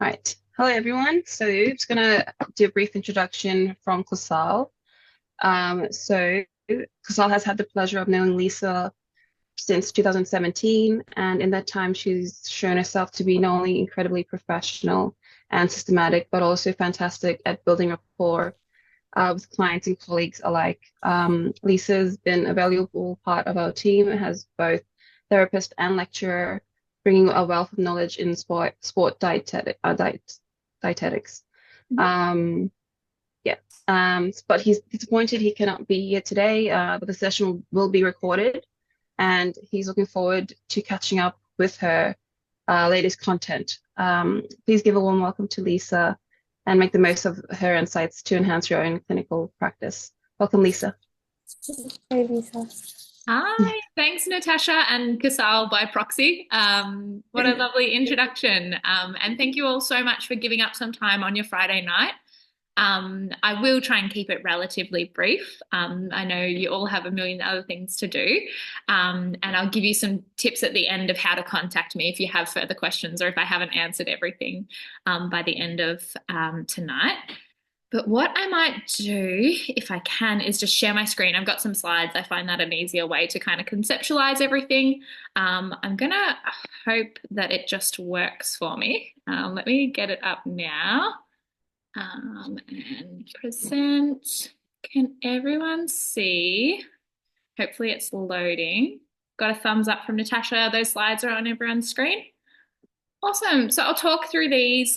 Right. Hello, everyone. So, I'm just going to do a brief introduction from Kusal. Kusal has had the pleasure of knowing Lisa since 2017, and in that time, she's shown herself to be not only incredibly professional and systematic, but also fantastic at building rapport with clients and colleagues alike. Lisa's been a valuable part of our team as both therapist and lecturer, bringing a wealth of knowledge in dietetics. Mhm. Um, yeah. But he's disappointed he cannot be here today, but the session will be recorded, and he's looking forward to catching up with her latest content. Please give a warm welcome to Lisa and make the most of her insights to enhance your own clinical practice. Welcome, Lisa. Hey, Lisa. Hi, thanks, Natasha and Kasal by proxy. What a lovely introduction. And thank you all so much for giving up some time on your Friday night. I will try and keep it relatively brief. I know you all have a million other things to do. And I'll give you some tips at the end of how to contact me if you have further questions or if I haven't answered everything by the end of tonight. But what I might do, if I can, is just share my screen. I've got some slides. I find that an easier way to kind of conceptualize everything. I'm gonna hope that it just works for me. Let me get it up now and present. Can everyone see? Hopefully it's loading. Got a thumbs up from Natasha. Those slides are on everyone's screen. Awesome. So I'll talk through these.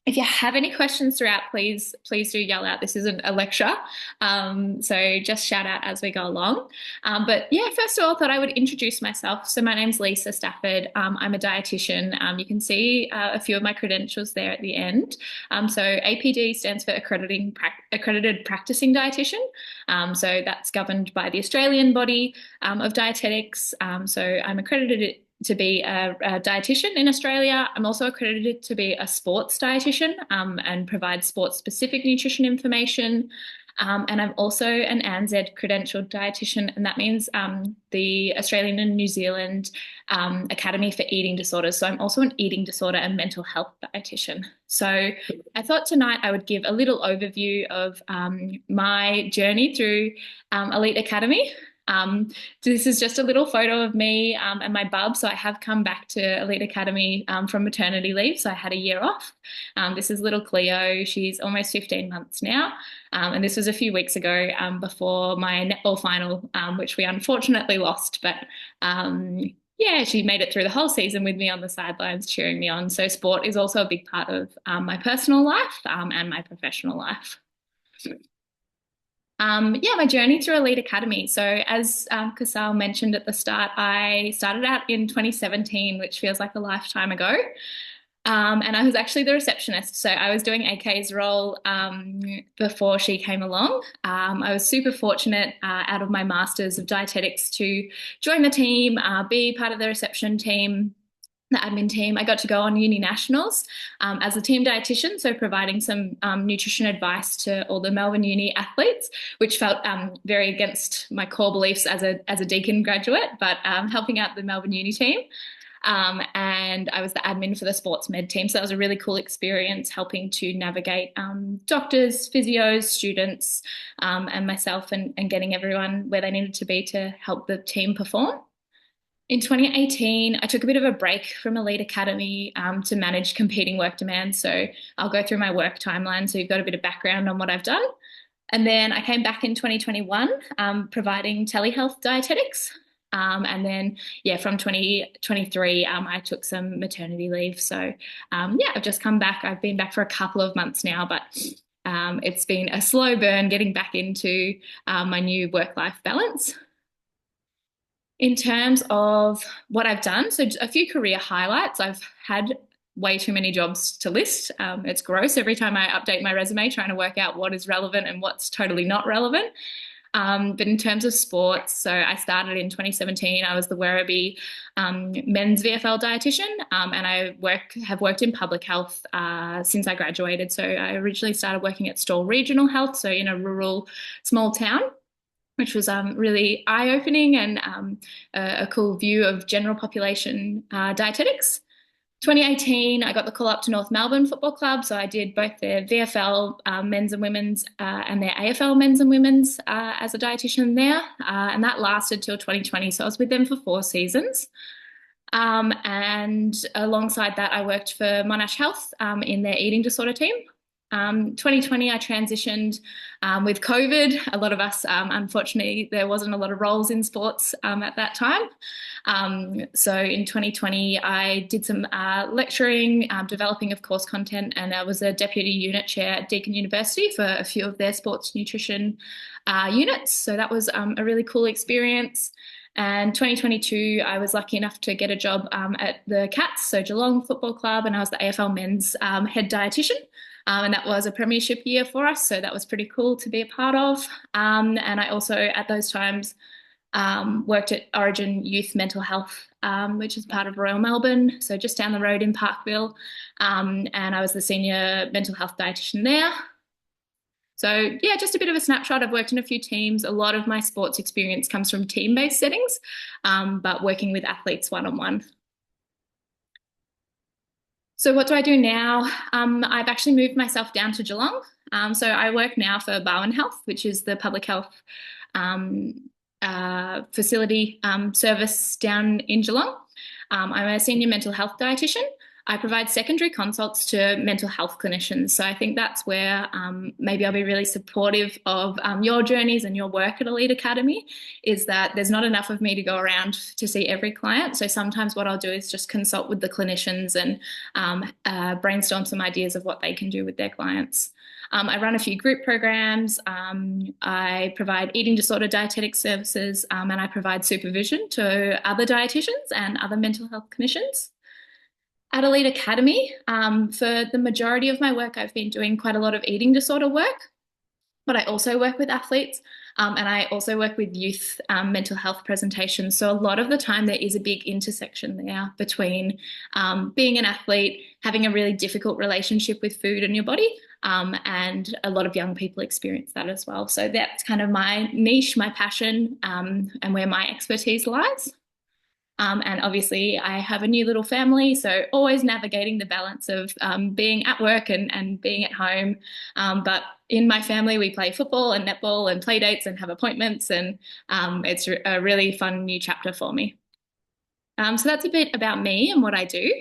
If you have any questions throughout, please do yell out. This isn't a lecture, so just shout out as we go along. But yeah, first of all, I thought I would introduce myself. So my name's Lisa Stafford. I'm a dietitian. You can see a few of my credentials there at the end. So APD stands for Accredited Practicing Dietitian. So that's governed by the Australian body of dietetics. So I'm accredited to be a dietitian in Australia. I'm also accredited to be a sports dietitian and provide sports specific nutrition information. And I'm also an ANZ credentialed dietitian, and that means the Australian and New Zealand Academy for Eating Disorders. So I'm also an eating disorder and mental health dietitian. So I thought tonight I would give a little overview of my journey through Elite Academy. This is just a little photo of me and my bub. So I have come back to Elite Academy from maternity leave. So I had a year off. This is little Cleo. She's almost 15 months now. And this was a few weeks ago before my netball final, which we unfortunately lost. But yeah, she made it through the whole season with me on the sidelines, cheering me on. So sport is also a big part of my personal life and my professional life. Yeah, my journey through Elite Academy. So, as Kasal mentioned at the start, I started out in 2017, which feels like a lifetime ago. And I was actually the receptionist. So, I was doing AK's role before she came along. I was super fortunate out of my Masters of Dietetics to join the team, be part of the reception team, the admin team. I got to go on uni nationals as a team dietitian, so providing some nutrition advice to all the Melbourne Uni athletes, which felt very against my core beliefs as a Deakin graduate, but helping out the Melbourne Uni team. And I was the admin for the sports med team, so that was a really cool experience, helping to navigate doctors, physios, students, and myself, and getting everyone where they needed to be to help the team perform. In 2018, I took a bit of a break from Elite Academy to manage competing work demands. So I'll go through my work timeline so you've got a bit of background on what I've done. And then I came back in 2021 providing telehealth dietetics. And then, yeah, from 2023, I took some maternity leave. So, yeah, I've just come back. I've been back for a couple of months now, but it's been a slow burn getting back into my new work-life balance. In terms of what I've done, so a few career highlights. I've had way too many jobs to list. It's gross every time I update my resume, trying to work out what is relevant and what's totally not relevant. But in terms of sports, so I started in 2017. I was the Werribee men's VFL dietitian, and I have worked in public health since I graduated. So I originally started working at Stawell Regional Health, so in a rural small town, which was really eye-opening and a cool view of general population dietetics. 2018, I got the call up to North Melbourne Football Club. So I did both their VFL men's and women's and their AFL men's and women's as a dietitian there. And that lasted till 2020. So I was with them for 4 seasons. And alongside that, I worked for Monash Health in their eating disorder team. 2020, I transitioned with COVID. A lot of us, unfortunately, there wasn't a lot of roles in sports at that time. So in 2020, I did some lecturing, developing of course content, and I was a deputy unit chair at Deakin University for a few of their sports nutrition units. So that was a really cool experience. And 2022, I was lucky enough to get a job at the Cats, so Geelong Football Club, and I was the AFL men's head dietitian. And that was a premiership year for us, so that was pretty cool to be a part of. And I also, at those times, worked at Origin Youth Mental Health, which is part of Royal Melbourne, so just down the road in Parkville. And I was the senior mental health dietitian there. So yeah, just a bit of a snapshot. I've worked in a few teams. A lot of my sports experience comes from team-based settings, but working with athletes one-on-one. So what do I do now? I've actually moved myself down to Geelong. So I work now for Barwon Health, which is the public health facility service down in Geelong. I'm a senior mental health dietitian. I provide secondary consults to mental health clinicians. So I think that's where maybe I'll be really supportive of your journeys and your work at Elite Academy, is that there's not enough of me to go around to see every client. So sometimes what I'll do is just consult with the clinicians and brainstorm some ideas of what they can do with their clients. I run a few group programs. I provide eating disorder dietetic services, and I provide supervision to other dietitians and other mental health clinicians. At Elite Academy, for the majority of my work, I've been doing quite a lot of eating disorder work, but I also work with athletes, and I also work with youth mental health presentations. So a lot of the time there is a big intersection there between being an athlete, having a really difficult relationship with food and your body, and a lot of young people experience that as well. So that's kind of my niche, my passion, and where my expertise lies. And obviously I have a new little family, so always navigating the balance of being at work and being at home. But in my family, we play football and netball and play dates and have appointments, and it's a really fun new chapter for me. So that's a bit about me and what I do.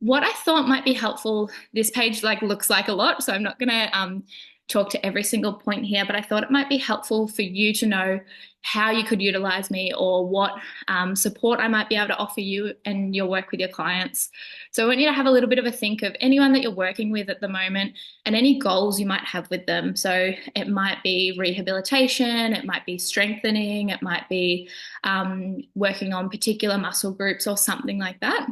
What I thought might be helpful, this page looks like a lot, so I'm not going to talk to every single point here, but I thought it might be helpful for you to know how you could utilize me, or what support I might be able to offer you and your work with your clients. So I want you to have a little bit of a think of anyone that you're working with at the moment and any goals you might have with them. So it might be rehabilitation, it might be strengthening, it might be working on particular muscle groups or something like that.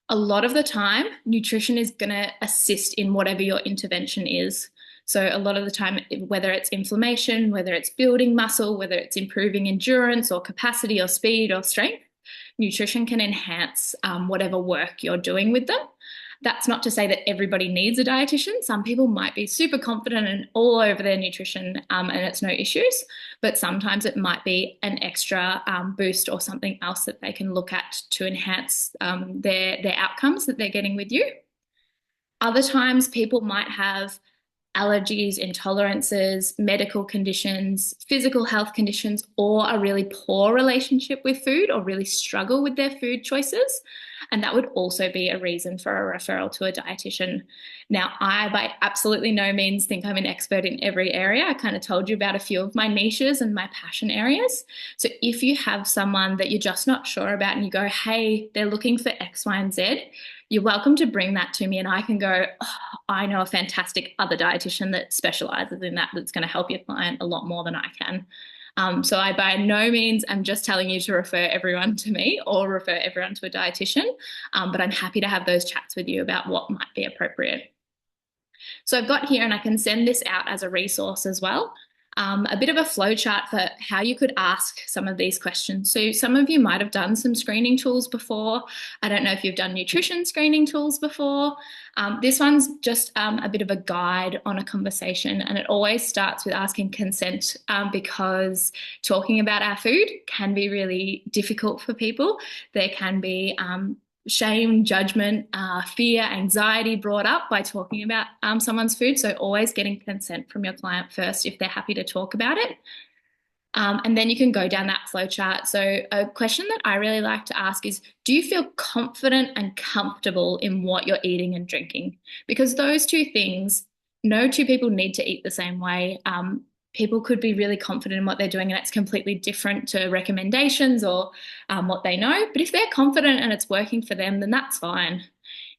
A lot of the time, nutrition is going to assist in whatever your intervention is. So a lot of the time, whether it's inflammation, whether it's building muscle, whether it's improving endurance or capacity or speed or strength, nutrition can enhance whatever work you're doing with them. That's not to say that everybody needs a dietitian. Some people might be super confident and all over their nutrition and it's no issues, but sometimes it might be an extra boost or something else that they can look at to enhance their outcomes that they're getting with you. Other times people might have allergies, intolerances, medical conditions, physical health conditions, or a really poor relationship with food or really struggle with their food choices. And that would also be a reason for a referral to a dietitian. Now, I by absolutely no means think I'm an expert in every area. I kind of told you about a few of my niches and my passion areas. So if you have someone that you're just not sure about and you go, hey, they're looking for X, Y, and Z, you're welcome to bring that to me and I can go, oh, I know a fantastic other dietitian that specializes in that, that's going to help your client a lot more than I can. So I by no means am just telling you to refer everyone to me or refer everyone to a dietitian, but I'm happy to have those chats with you about what might be appropriate. So I've got here, and I can send this out as a resource as well. a bit of a flow chart for how you could ask some of these questions. So some of you might have done some screening tools before. I don't know if you've done nutrition screening tools before. This one's just a bit of a guide on a conversation, and it always starts with asking consent because talking about our food can be really difficult for people. There can be shame, judgment, fear, anxiety brought up by talking about someone's food. So always getting consent from your client first if they're happy to talk about it. And then you can go down that flow chart. So a question that I really like to ask is, do you feel confident and comfortable in what you're eating and drinking? Because those two things, no two people need to eat the same way. People could be really confident in what they're doing and it's completely different to recommendations or what they know. But if they're confident and it's working for them, then that's fine.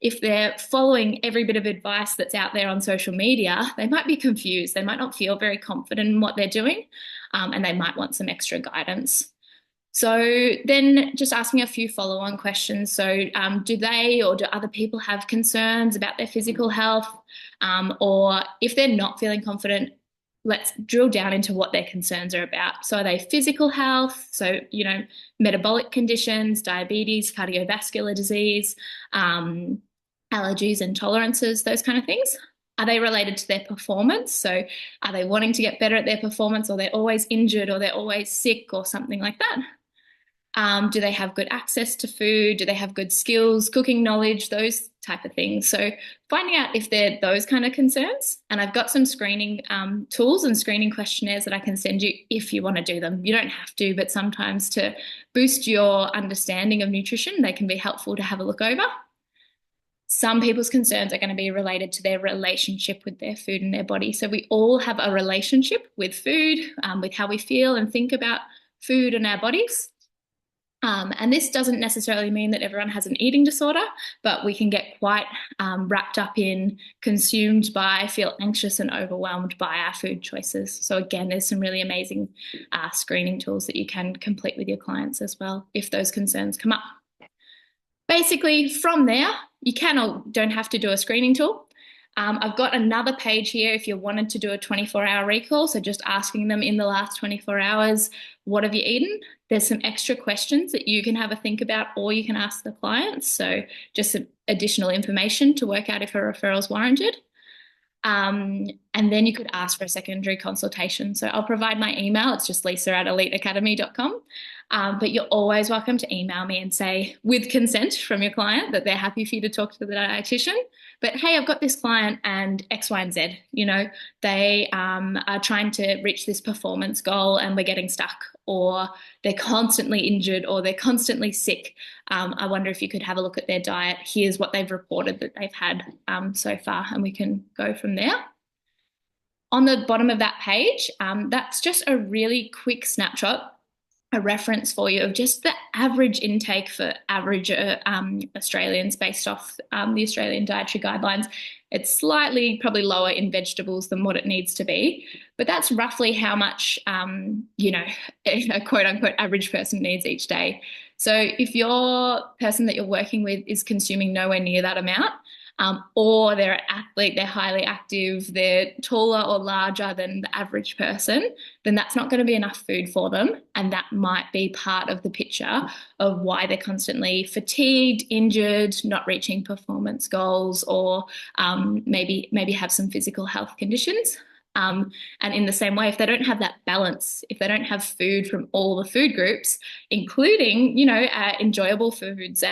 If they're following every bit of advice that's out there on social media, they might be confused. They might not feel very confident in what they're doing, and they might want some extra guidance. So then just asking a few follow-on questions. So do they or do other people have concerns about their physical health? Or if they're not feeling confident, let's drill down into what their concerns are about. So are they physical health? So, metabolic conditions, diabetes, cardiovascular disease, allergies and tolerances, those kind of things. Are they related to their performance? So are they wanting to get better at their performance, or they're always injured, or they're always sick, or something like that? Do they have good access to food? Do they have good skills, cooking knowledge, those type of things? So finding out if they're those kind of concerns. And I've got some screening tools and screening questionnaires that I can send you if you want to do them. You don't have to, but sometimes to boost your understanding of nutrition, they can be helpful to have a look over. Some people's concerns are going to be related to their relationship with their food and their body. So we all have a relationship with food, with how we feel and think about food and our bodies. And this doesn't necessarily mean that everyone has an eating disorder, but we can get quite wrapped up in, consumed by, feel anxious and overwhelmed by our food choices. So again, there's some really amazing screening tools that you can complete with your clients as well if those concerns come up. Basically, from there, you can or don't have to do a screening tool. I've got another page here if you wanted to do a 24-hour recall, so just asking them in the last 24 hours, what have you eaten? There's some extra questions that you can have a think about, or you can ask the clients, so just some additional information to work out if a referral is warranted. And then you could ask for a secondary consultation. So I'll provide my email. It's just lisa@eliteacademy.com. But you're always welcome to email me and say, with consent from your client, that they're happy for you to talk to the dietitian. But hey, I've got this client and X, Y, and Z. They are trying to reach this performance goal and we're getting stuck, or they're constantly injured, or they're constantly sick. I wonder if you could have a look at their diet. Here's what they've reported that they've had so far, and we can go from there. On the bottom of that page, that's just a really quick snapshot, a reference for you of just the average intake for average Australians based off the Australian dietary guidelines. It's slightly probably lower in vegetables than what it needs to be, but that's roughly how much, a quote unquote average person needs each day. So if your person that you're working with is consuming nowhere near that amount, or they're an athlete, they're highly active, they're taller or larger than the average person, then that's not going to be enough food for them. And that might be part of the picture of why they're constantly fatigued, injured, not reaching performance goals, or maybe have some physical health conditions. And in the same way, if they don't have that balance, if they don't have food from all the food groups, including, enjoyable foods,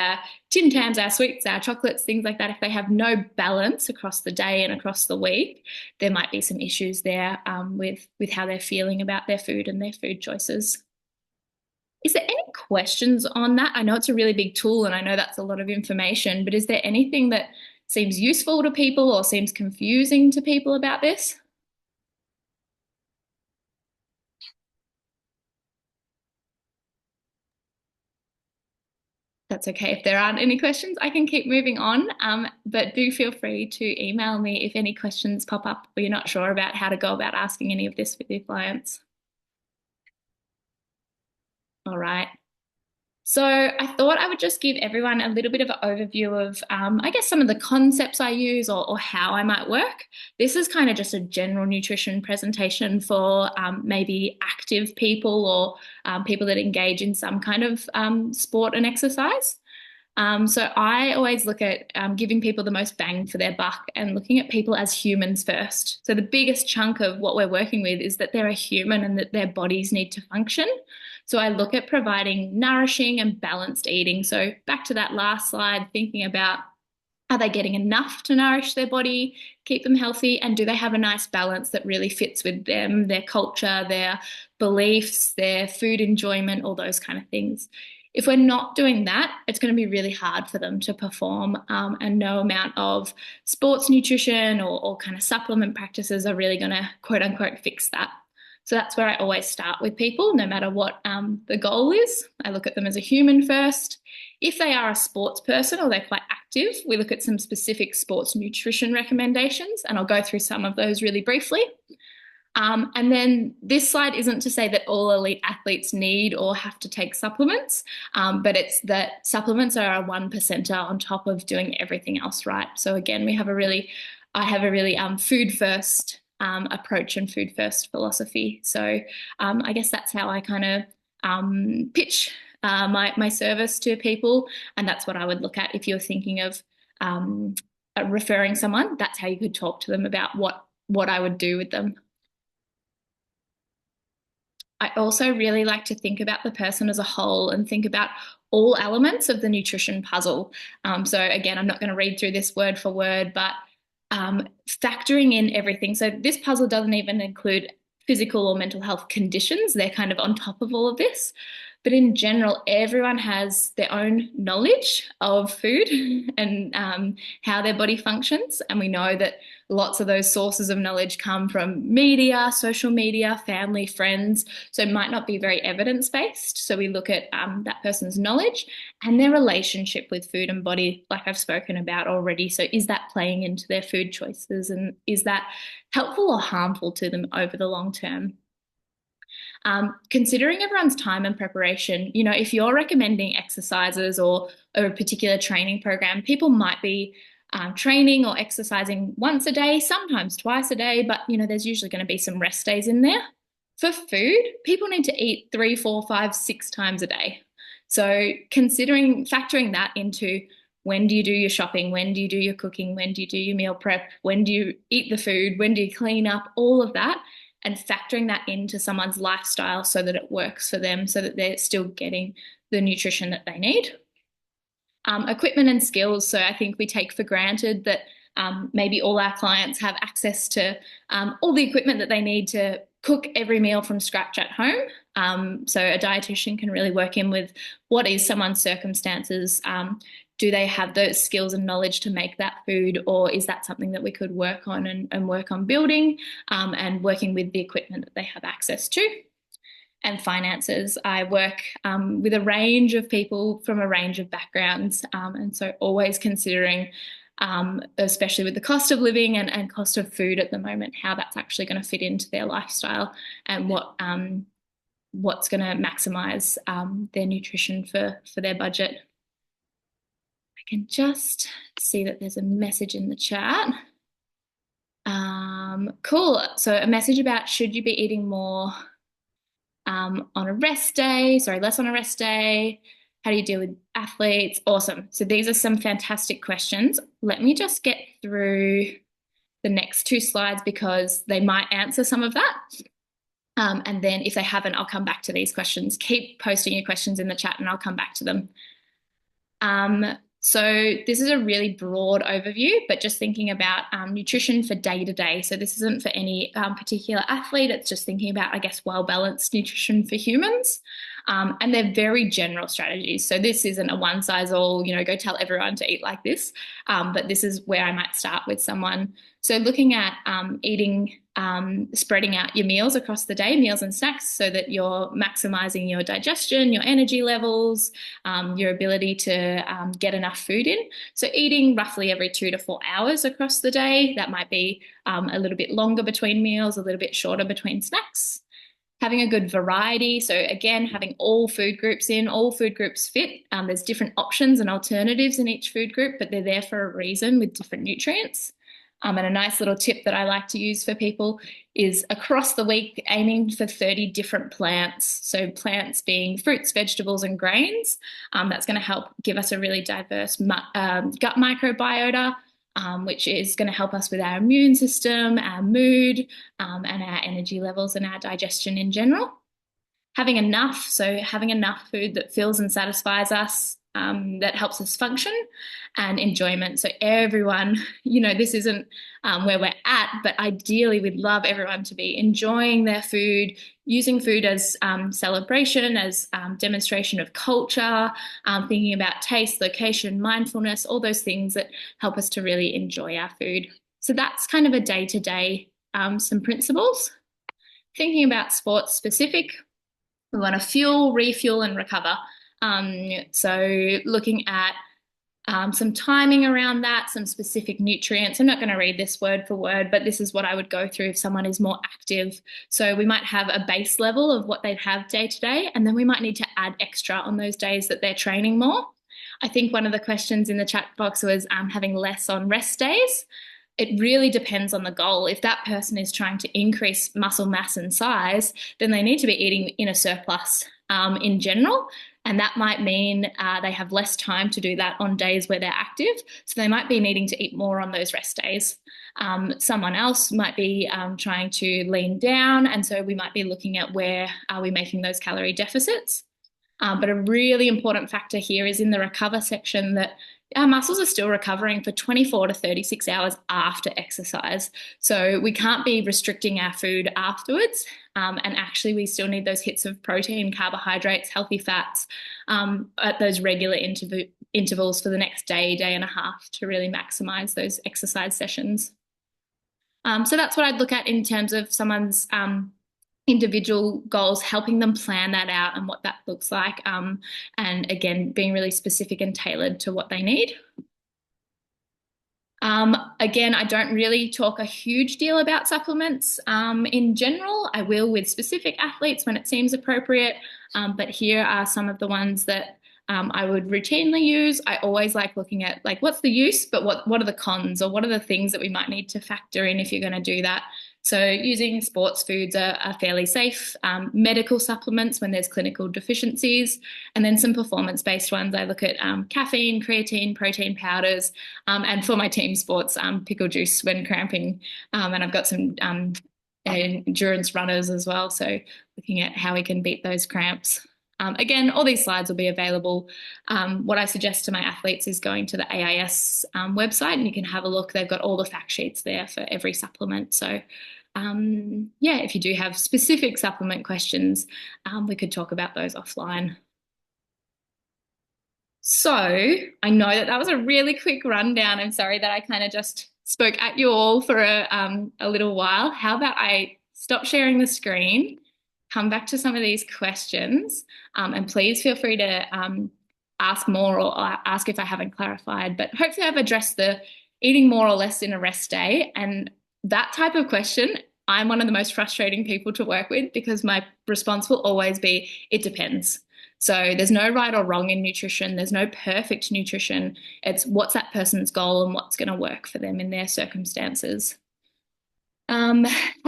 Tim Tams, our sweets, our chocolates, things like that, if they have no balance across the day and across the week, there might be some issues there with how they're feeling about their food and their food choices. Is there any questions on that? I know it's a really big tool and I know that's a lot of information, but is there anything that seems useful to people or seems confusing to people about this? That's okay. If there aren't any questions, I can keep moving on. But do feel free to email me if any questions pop up or you're not sure about how to go about asking any of this with your clients. All right. So I thought I would just give everyone a little bit of an overview of, I guess, some of the concepts I use or how I might work. This is kind of just a general nutrition presentation for maybe active people or people that engage in some kind of sport and exercise. So I always look at giving people the most bang for their buck and looking at people as humans first. So the biggest chunk of what we're working with is that they're a human and that their bodies need to function. So I look at providing nourishing and balanced eating. So back to that last slide, thinking about, are they getting enough to nourish their body, keep them healthy, and do they have a nice balance that really fits with them, their culture, their beliefs, their food enjoyment, all those kind of things. If we're not doing that, it's going to be really hard for them to perform, and no amount of sports nutrition or kind of supplement practices are really going to quote unquote fix that. So that's where I always start with people, no matter what the goal is. I look at them as a human first. If they are a sports person or they're quite active, we look at some specific sports nutrition recommendations, and I'll go through some of those really briefly. And then this slide isn't to say that all elite athletes need or have to take supplements, but it's that supplements are a 1%er on top of doing everything else right. So again, I have a really food first approach and food first philosophy. So I guess that's how I kind of pitch my service to people, and that's what I would look at if you're thinking of referring someone. That's how you could talk to them about what I would do with them. I also really like to think about the person as a whole and think about all elements of the nutrition puzzle. So again, I'm not going to read through this word for word, but factoring in everything. So this puzzle doesn't even include physical or mental health conditions. They're kind of on top of all of this. But in general, everyone has their own knowledge of food and how their body functions. And we know that lots of those sources of knowledge come from media, social media, family, friends. So it might not be very evidence-based. So we look at that person's knowledge and their relationship with food and body, like I've spoken about already. So is that playing into their food choices, and is that helpful or harmful to them over the long term? Considering everyone's time and preparation, if you're recommending exercises or a particular training program, people might be training or exercising once a day, sometimes twice a day, but there's usually going to be some rest days in there. For food, people need to eat 3, 4, 5, 6 times a day. So factoring that into, when do you do your shopping? When do you do your cooking? When do you do your meal prep? When do you eat the food? When do you clean up? All of that, and factoring that into someone's lifestyle so that it works for them, so that they're still getting the nutrition that they need. Equipment and skills. So I think we take for granted that maybe all our clients have access to all the equipment that they need to cook every meal from scratch at home. So a dietitian can really work in with what is someone's circumstances. Do they have those skills and knowledge to make that food, or is that something that we could work on and work on building and working with the equipment that they have access to? And finances. I work with a range of people from a range of backgrounds, and so always considering, especially with the cost of living and cost of food at the moment, how that's actually going to fit into their lifestyle and what's going to maximize their nutrition for their budget. I can just see that there's a message in the chat. Cool. So a message about, should you be eating more on a rest day? Sorry, less on a rest day. How do you deal with athletes? Awesome. So these are some fantastic questions. Let me just get through the next 2 slides because they might answer some of that. And then if they haven't, I'll come back to these questions. Keep posting your questions in the chat and I'll come back to them. So this is a really broad overview, but just thinking about nutrition for day to day. So this isn't for any particular athlete. It's just thinking about, I guess, well-balanced nutrition for humans. And they're very general strategies. So this isn't a one size all, go tell everyone to eat like this. But this is where I might start with someone. So looking at eating, spreading out your meals across the day, meals and snacks, so that you're maximizing your digestion, your energy levels, your ability to get enough food in. So eating roughly every 2 to 4 hours across the day. That might be a little bit longer between meals, a little bit shorter between snacks. Having a good variety. So again, having all food groups in, all food groups fit. There's different options and alternatives in each food group, but they're there for a reason with different nutrients. And a nice little tip that I like to use for people is across the week aiming for 30 different plants. So plants being fruits, vegetables, and grains. That's going to help give us a really diverse gut microbiota, which is going to help us with our immune system, our mood, and our energy levels and our digestion in general. Having enough, so having enough food that fills and satisfies us, that helps us function, and enjoyment. So everyone, this isn't where we're at, but ideally we'd love everyone to be enjoying their food, using food as celebration, as demonstration of culture, thinking about taste, location, mindfulness, all those things that help us to really enjoy our food. So that's kind of a day-to-day, some principles. Thinking about sports specific, we want to fuel, refuel, and recover. So looking at some timing around that, some specific nutrients. I'm not going to read this word for word, but this is what I would go through if someone is more active. So we might have a base level of what they'd have day to day, and then we might need to add extra on those days that they're training more. I think one of the questions in the chat box was having less on rest days. It really depends on the goal. If that person is trying to increase muscle mass and size, then they need to be eating in a surplus in general. And that might mean they have less time to do that on days where they're active. So they might be needing to eat more on those rest days. Someone else might be trying to lean down. And so we might be looking at where are we making those calorie deficits. But a really important factor here is in the recover section that our muscles are still recovering for 24 to 36 hours after exercise. So we can't be restricting our food afterwards. And actually, we still need those hits of protein, carbohydrates, healthy fats at those regular intervals for the next day, day and a half to really maximize those exercise sessions. So that's what I'd look at in terms of someone's individual goals, helping them plan that out and what that looks like. And again, being really specific and tailored to what they need. Again, I don't really talk a huge deal about supplements in general. I will with specific athletes when it seems appropriate, but here are some of the ones that I would routinely use. I always like looking at what's the use, but what are the cons, or what are the things that we might need to factor in if you're going to do that. So using sports foods are fairly safe, medical supplements when there's clinical deficiencies, and then some performance-based ones. I look at caffeine, creatine, protein powders, and for my team sports, pickle juice when cramping. And I've got some endurance runners as well, so looking at how we can beat those cramps. Again, all these slides will be available. What I suggest to my athletes is going to the AIS website, and you can have a look. They've got all the fact sheets there for every supplement. So yeah, if you do have specific supplement questions, we could talk about those offline. So I know that was a really quick rundown. I'm sorry that I kind of just spoke at you all for a little while. How about I stop sharing the screen, come back to some of these questions, and please feel free to ask more or ask if I haven't clarified. But hopefully I've addressed the eating more or less in a rest day. And that type of question, I'm one of the most frustrating people to work with, because my response will always be, it depends. So there's no right or wrong in nutrition. There's no perfect nutrition. It's what's that person's goal and what's going to work for them in their circumstances. How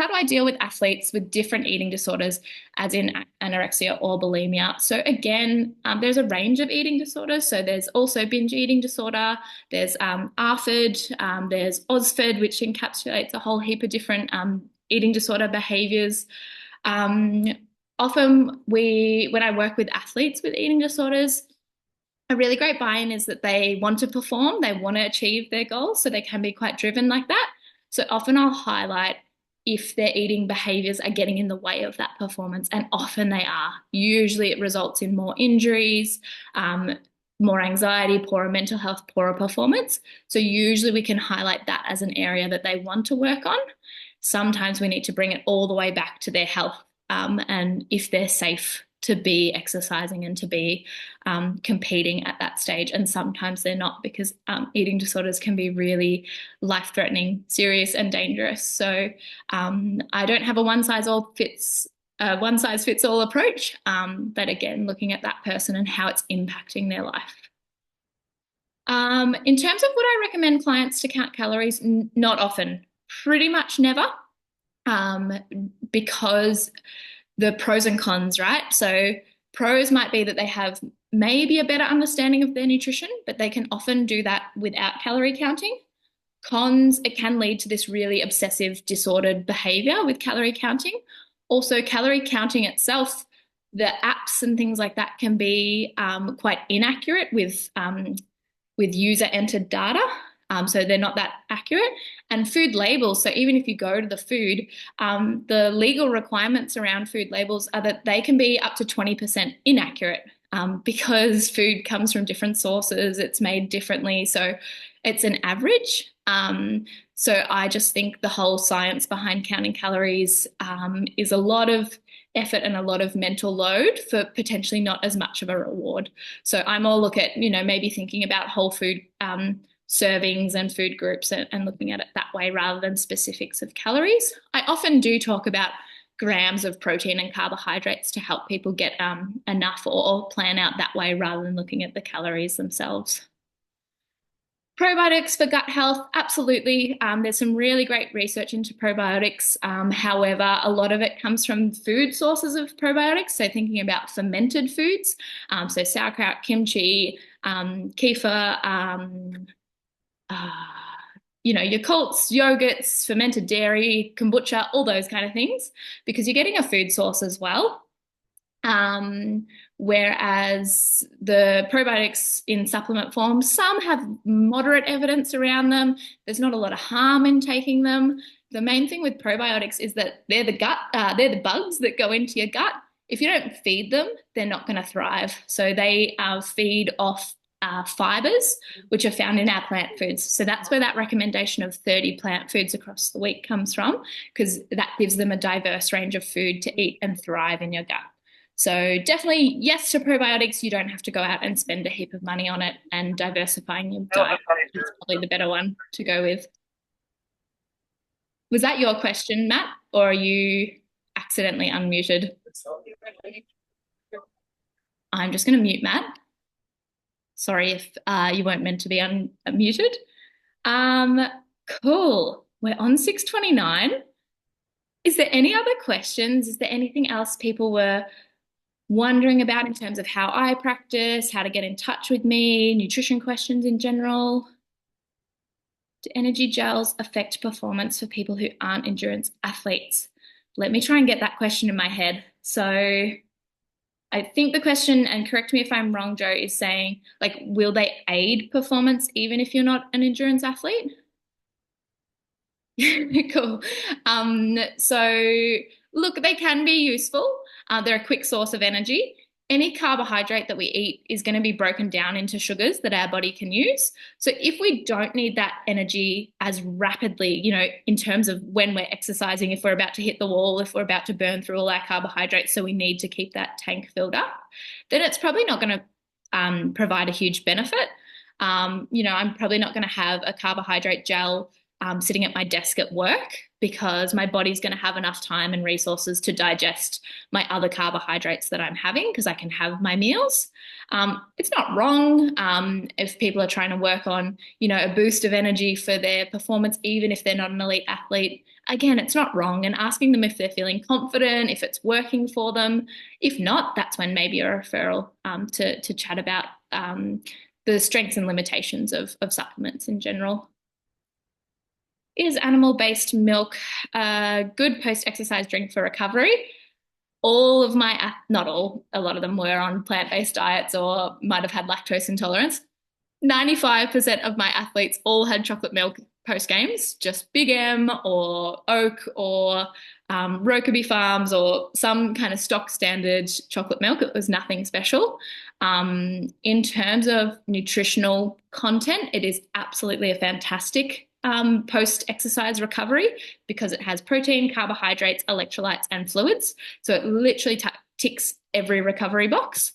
do I deal with athletes with different eating disorders, as in anorexia or bulimia? So again, there's a range of eating disorders. So there's also binge eating disorder, there's ARFID, there's OSFID, which encapsulates a whole heap of different eating disorder behaviors. Often when I work with athletes with eating disorders, a really great buy-in is that they want to perform, they want to achieve their goals, so they can be quite driven like that. So often I'll highlight if their eating behaviors are getting in the way of that performance, and often they are. Usually it results in more injuries, more anxiety, poorer mental health, poorer performance. So usually we can highlight that as an area that they want to work on. Sometimes we need to bring it all the way back to their health, and if they're safe to be exercising and to be competing at that stage. And sometimes they're not, because eating disorders can be really life-threatening, serious and dangerous. So I don't have a one-size-all-fits a one-size-fits-all approach, but again, looking at that person and how it's impacting their life. In terms of would I recommend clients to count calories? Not often, pretty much never, um, because the pros and cons, right? So pros might be that they have maybe a better understanding of their nutrition, but they can often do that without calorie counting. Cons, it can lead to this really obsessive, disordered behavior with calorie counting. Also, calorie counting itself, the apps and things like that can be quite inaccurate with user entered data. So they're not that accurate. And food labels, so even if you go to the food, the legal requirements around food labels are that they can be up to 20% inaccurate because food comes from different sources, it's made differently. So it's an average. So I just think the whole science behind counting calories is a lot of effort and a lot of mental load for potentially not as much of a reward. So I'm all look at, maybe thinking about whole food servings and food groups and looking at it that way rather than specifics of calories. I often do talk about grams of protein and carbohydrates to help people get enough or plan out that way rather than looking at the calories themselves. Probiotics for gut health, absolutely. There's some really great research into probiotics. However, a lot of it comes from food sources of probiotics. So thinking about fermented foods, so sauerkraut, kimchi, kefir, Yakults, yogurts, fermented dairy, kombucha, all those kind of things, because you're getting a food source as well. Whereas the probiotics in supplement form, some have moderate evidence around them. There's not a lot of harm in taking them. The main thing with probiotics is that they're the bugs that go into your gut. If you don't feed them, they're not going to thrive. So they feed off fibers, which are found in our plant foods. So that's where that recommendation of 30 plant foods across the week comes from, because that gives them a diverse range of food to eat and thrive in your gut. So definitely yes to probiotics. You don't have to go out and spend a heap of money on it, and diversifying your diet is probably the better one to go with. Was that your question, Matt, or are you accidentally unmuted? I'm just going to mute Matt. Sorry if you weren't meant to be unmuted. Cool. We're on 6:29. Is there any other questions? Is there anything else people were wondering about in terms of how I practice, how to get in touch with me, nutrition questions in general? Do energy gels affect performance for people who aren't endurance athletes? Let me try and get that question in my head. So I think the question, and correct me if I'm wrong, Joe, is saying, like, will they aid performance even if you're not an endurance athlete? Cool. So look, they can be useful. They're a quick source of energy. Any carbohydrate that we eat is going to be broken down into sugars that our body can use. So if we don't need that energy as rapidly, in terms of when we're exercising, if we're about to hit the wall, if we're about to burn through all our carbohydrates, so we need to keep that tank filled up, then it's probably not going to provide a huge benefit. I'm probably not going to have a carbohydrate gel sitting at my desk at work, because my body's going to have enough time and resources to digest my other carbohydrates that I'm having, because I can have my meals. It's not wrong if people are trying to work on, a boost of energy for their performance, even if they're not an elite athlete. Again, it's not wrong, and asking them if they're feeling confident, if it's working for them. If not, that's when maybe a referral to chat about the strengths and limitations of supplements in general. Is animal-based milk a good post-exercise drink for recovery? All of my, not all, a lot of them were on plant-based diets or might have had lactose intolerance. 95% of my athletes all had chocolate milk post-games, just Big M or Oak or Rokeby Farms or some kind of stock standard chocolate milk. It was nothing special. In terms of nutritional content, it is absolutely a fantastic post-exercise recovery, because it has protein, carbohydrates, electrolytes, and fluids. So it literally ticks every recovery box.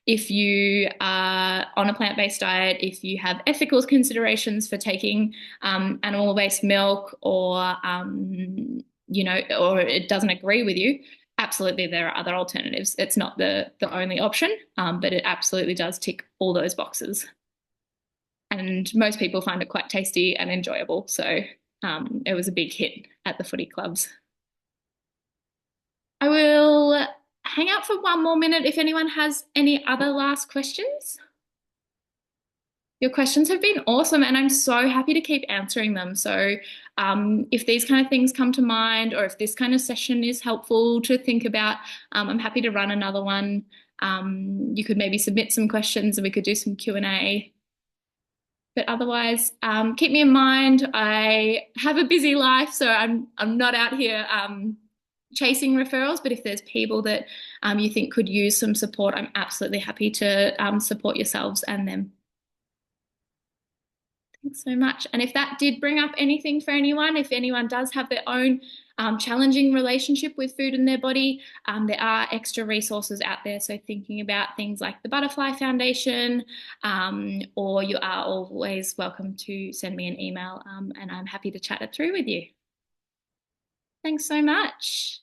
If you are on a plant-based diet, if you have ethical considerations for taking animal-based milk, or or it doesn't agree with you, absolutely there are other alternatives. It's not the only option, but it absolutely does tick all those boxes. And most people find it quite tasty and enjoyable. So it was a big hit at the footy clubs. I will hang out for one more minute if anyone has any other last questions. Your questions have been awesome, and I'm so happy to keep answering them. So, if these kind of things come to mind, or if this kind of session is helpful to think about, I'm happy to run another one. You could maybe submit some questions, and we could do some Q&A. But otherwise, keep me in mind. I have a busy life, so I'm not out here chasing referrals. But if there's people that you think could use some support, I'm absolutely happy to support yourselves and them. Thanks so much. And if that did bring up anything for anyone, if anyone does have their own challenging relationship with food in their body, there are extra resources out there. So thinking about things like the Butterfly Foundation, or you are always welcome to send me an email, and I'm happy to chat it through with you. Thanks so much.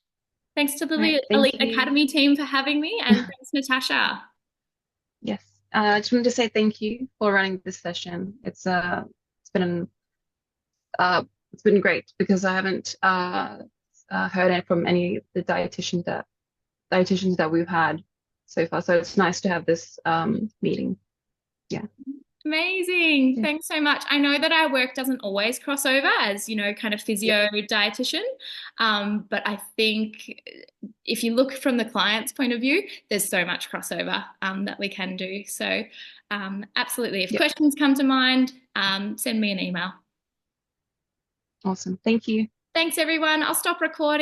Thanks to the All right, thank Elite you. Academy team for having me, and thanks, Natasha. Yes. I just wanted to say thank you for running this session. Been it's been great because I haven't heard it from any of the dietitians that we've had so far. So it's nice to have this meeting. Yeah. Amazing. Yeah. Thanks so much. I know that our work doesn't always cross over as, kind of Yeah. physio dietitian. But I think if you look from the client's point of view, there's so much crossover that we can do. So absolutely. If Yeah. questions come to mind, send me an email. Awesome. Thank you. Thanks, everyone. I'll stop recording.